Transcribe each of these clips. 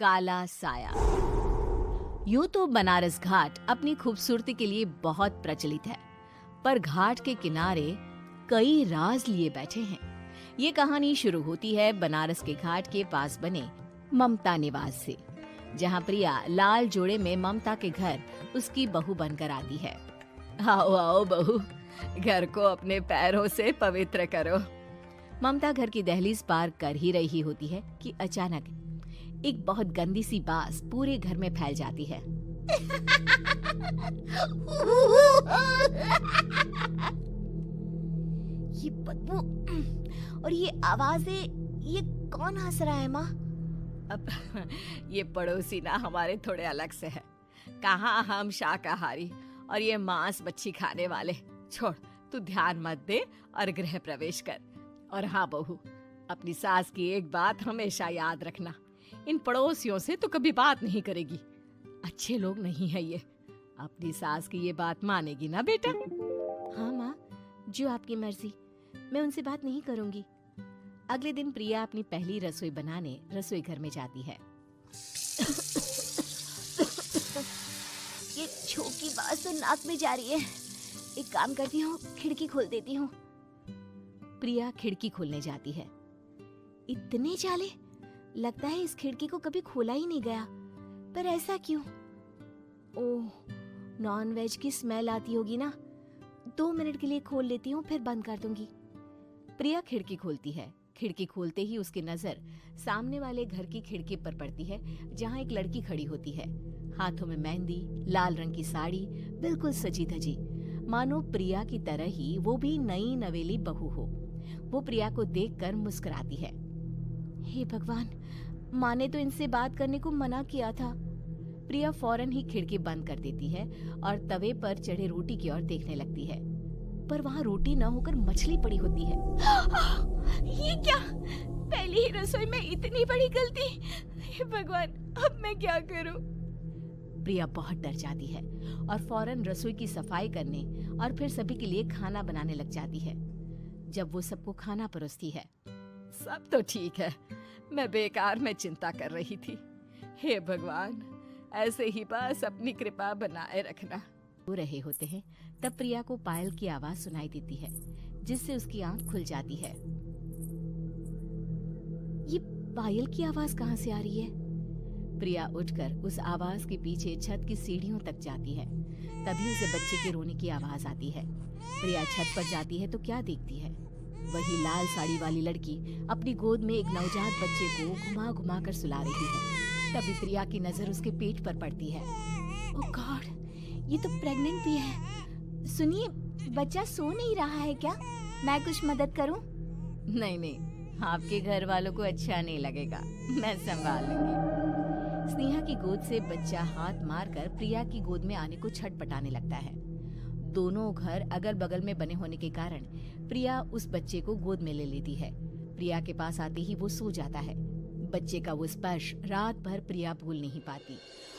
काला साया। यूं तो बनारस घाट अपनी खूबसूरती के लिए बहुत प्रचलित है, पर घाट के किनारे कई राज लिए बैठे हैं। ये कहानी शुरू होती है बनारस के घाट के पास बने ममता निवास से, जहां प्रिया लाल जोड़े में ममता के घर उसकी बहू बनकर आती है। आओ आओ बहू, घर को अपने पैरों से पवित्र करो। ममता घर की दहलीज पार कर ही रही होती है कि अचानक एक बहुत गंदी सी बास पूरे घर में फैल जाती है। ये बदबू और ये आवाजें, ये कौन हंस रहा है माँ? अब ये पड़ोसी ना हमारे थोड़े अलग से है। कहाँ हम शाकाहारी और ये मांस मच्छी खाने वाले। छोड़, तू ध्यान मत दे और गृह प्रवेश कर। और हाँ बहू, अपनी सास की एक बात हमेशा याद रखना, इन पड़ोसियों से तो कभी बात नहीं करेगी। अच्छे लोग नहीं है ये। अपनी सास की ये बात मानेगी ना बेटा? हाँ माँ, जो आपकी मर्जी, मैं उनसे बात नहीं करूंगी। अगले दिन प्रिया अपनी पहली रसोई बनाने रसोई घर में जाती है। ये छोकी बात तो नाक में जा रही है। एक काम करती हूँ, खिड़की खोल देती हूँ। प्रिया खिड़की खोलने जाती है। इतने जाले, लगता है इस खिड़की को कभी खोला ही नहीं गया। पर ऐसा क्यों? ओह, नॉन वेज की स्मेल आती होगी ना। 2 मिनट के लिए खोल लेती हूँ, फिर बंद कर दूंगी। प्रिया खिड़की खोलती है। खिड़की खोलते ही उसकी नजर सामने वाले घर की खिड़की पर पड़ती है, जहाँ एक लड़की खड़ी होती है। हाथों में मेहंदी, लाल रंग की साड़ी, बिल्कुल सजी धजी, मानो प्रिया की तरह ही वो भी नई नवेली बहू हो। वो प्रिया को देखकर मुस्कुराती है। हे भगवान, माँ ने तो इनसे बात करने को मना किया था। प्रिया फौरन ही खिड़की बंद कर देती है और तवे पर चढ़े रोटी की ओर देखने लगती है, पर वहाँ रोटी न होकर मछली पड़ी होती है। ये क्या? पहली ही रसोई में इतनी बड़ी गलती। हे भगवान, अब मैं क्या करूं? प्रिया बहुत डर जाती है और फौरन रसोई की सफाई करने और फिर सभी के लिए खाना बनाने लग जाती है। जब वो सबको खाना परोसती है, सब तो ठीक है, मैं बेकार में चिंता कर रही थी। हे भगवान, ऐसे ही बस अपनी कृपा बनाए रखना। वो रहे होते हैं, तब प्रिया को पायल की आवाज सुनाई देती है, जिससे उसकी आंख खुल जाती है। ये पायल की आवाज कहाँ से आ रही है? प्रिया उठकर उस आवाज के पीछे छत की सीढ़ियों तक जाती है। तभी उसे बच्चे के रोने की आवाज आती है। प्रिया छत पर जाती है तो क्या देखती है? वही लाल साड़ी वाली लड़की अपनी गोद में एक नवजात बच्चे को घुमा घुमा कर सुला रही है। तभी प्रिया की नजर उसके पेट पर पड़ती है। ओह गॉड, ये तो प्रेग्नेंट भी है। सुनिए, बच्चा सो नहीं रहा है क्या? मैं कुछ मदद करूं? नहीं नहीं, आपके घर वालों को अच्छा नहीं लगेगा, मैं संभाल लूंगी। स्नेहा की गोद से बच्चा हाथ मारकर प्रिया की गोद में आने को छटपटाने लगता है। दोनों घर अगल बगल में बने होने के कारण प्रिया उस बच्चे को गोद में ले लेती है। प्रिया के पास आते ही वो सो जाता है। बच्चे का वो स्पर्श रात भर प्रिया भूल नहीं पाती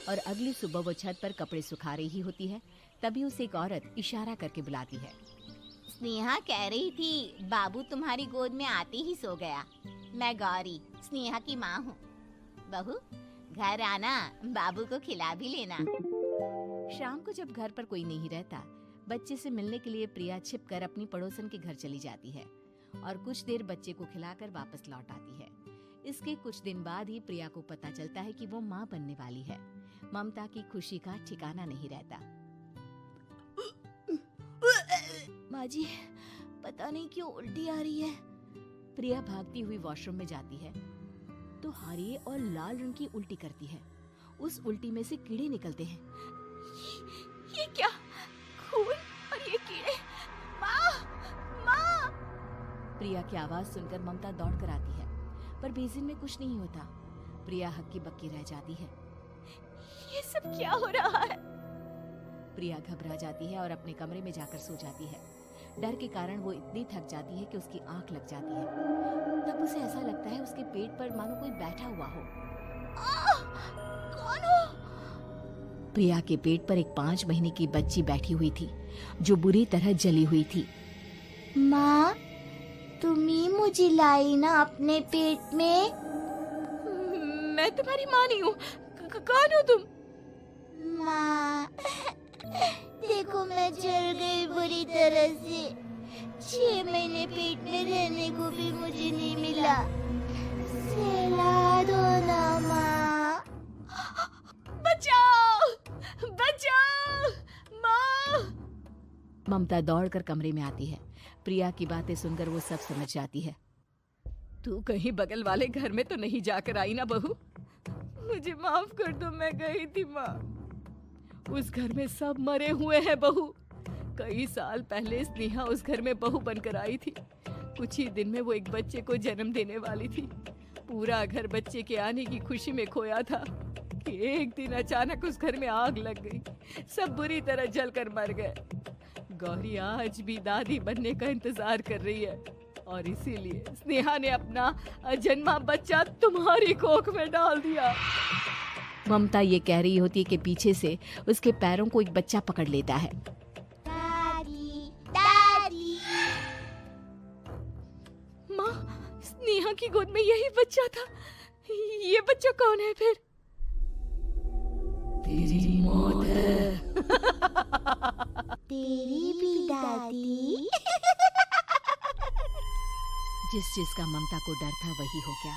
और अगली सुबह वो छत पर कपड़े सुखा रही होती है। तभी उसे एक औरत इशारा करके बुलाती है। स्नेहा कह रही थी बाबू तुम्हारी गोद में आते ही सो गया। मैं गौरी, स्नेहा की माँ हूँ। बहू, घर आना, बाबू को खिला भी लेना। शाम को जब घर पर कोई नहीं रहता, बच्चे से मिलने के लिए प्रिया छिपकर अपनी पड़ोसन के घर चली जाती है और कुछ देर बच्चे को खिलाकर वापस लौट आती है। इसके कुछ दिन बाद ही प्रिया को पता चलता है कि वो माँ बनने वाली है। ममता की खुशी का ठिकाना नहीं रहता। माँ जी, पता नहीं क्यों उल्टी आ रही है। प्रिया भागती हुई वॉशरूम में जाती है तो हरे और लाल रंग की उल्टी करती है। उस उल्टी में से कीड़े निकलते हैं। ये क्या? खून और ये कीड़े! माँ! माँ! प्रिया की आवाज सुनकर ममता दौड़ कर आती है, पर बेसिन में कुछ नहीं होता। प्रिया हक्की बक्की रह जाती है। ये सब क्या हो रहा है? प्रिया घबरा जाती है और अपने कमरे में जाकर सो जाती है। डर के कारण वो इतनी थक जाती है कि उसकी आंख लग जाती है। तब उसे ऐसा लगता है उसके पेट पर मानो कोई बैठा हुआ हो। कौन हो? प्रिया के पेट पर एक 5 महीने की बच्ची बैठी हुई थी, जो बुरी तरह जली हुई थी। माँ, तुम ही मुझे लाई ना अपने पेट में? मैं तुम्हारी माँ नहीं हूँ। कौन हो तुम? माँ, देखो मैं जल गई बुरी तरह से। 6 महीने पेट में रहने को भी मुझे नहीं मिला। सहला दो ना माँ। बचाओ, बचाओ, माँ! ममता दौड़कर कमरे में आती है। प्रिया की बातें सुनकर वो सब समझ जाती है। तू कहीं बगल वाले घर में तो नहीं जाकर आई ना बहू? मुझे माफ कर दो, मैं गई थी माँ। उस घर में सब मरे हुए हैं बहू। कई साल पहले स्नेहा उस घर में बहू बनकर आई थी। कुछ ही दिन में वो एक बच्चे को जन्म देने वाली थी। पूरा घर बच्चे के आने की खुशी में खोया था कि एक दिन अचानक उस घर में आग लग गई। सब बुरी तरह जलकर मर गए। गौरी आज भी दादी बनने का इंतजार कर रही है और इसीलिए स्नेहा ने अपना अजन्मा बच्चा तुम्हारी कोख में डाल दिया। ममता ये कह रही होती है कि पीछे से उसके पैरों को एक बच्चा पकड़ लेता है। दादी, दादी। माँ, स्नेहा की गोद में यही बच्चा था। ये बच्चा कौन है फिर? तेरी मौत है। तेरी भी दादी। जिस चीज का ममता को डर था वही हो गया।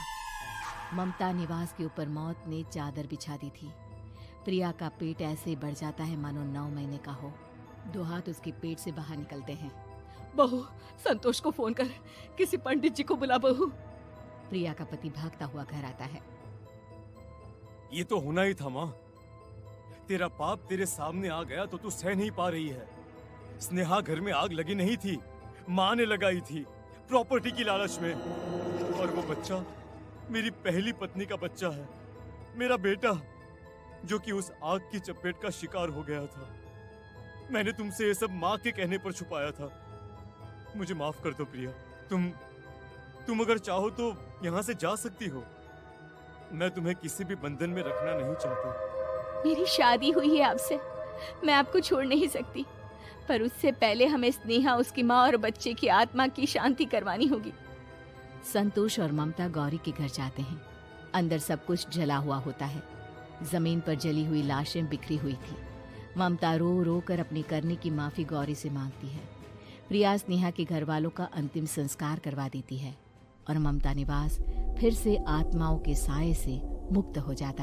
ममता निवास के ऊपर मौत ने चादर बिछा दी थी। प्रिया का पेट ऐसे बढ़ जाता है मानो 9 महीने का हो। 2 हाथ उसके पेट से बाहर निकलते हैं। बहू, संतोष को फोन कर, किसी पंडित जी को बुला बहू। प्रिया का पति भागता हुआ घर आता है। ये तो होना ही था माँ। तेरा पाप तेरे सामने आ गया तो तू सह नहीं पा रही है। स्नेहा घर में आग लगी नहीं थी, माँ ने लगाई थी, प्रॉपर्टी की लालच में। और वो बच्चा मेरी पहली पत्नी का बच्चा है, मेरा बेटा, जो कि उस आग की चपेट का शिकार हो गया था। मैंने तुमसे ये सब माँ के कहने पर छुपाया था। मुझे माफ कर दो प्रिया। तुम अगर चाहो तो यहाँ से जा सकती हो। मैं तुम्हें किसी भी बंधन में रखना नहीं चाहता। मेरी शादी हुई है आपसे, मैं आपको छोड़ नहीं सकती, पर उससे पहले हमें स्नेहा, उसकी माँ और बच्चे की आत्मा की शांति करवानी होगी। संतोष और ममता गौरी के घर जाते हैं। अंदर सब कुछ जला हुआ होता है। जमीन पर जली हुई लाशें बिखरी हुई थी। ममता रो रो कर अपनी करने की माफी गौरी से मांगती है। प्रिया स्नेहा के घर वालों का अंतिम संस्कार करवा देती है और ममता निवास फिर से आत्माओं के साए से मुक्त हो जाता है।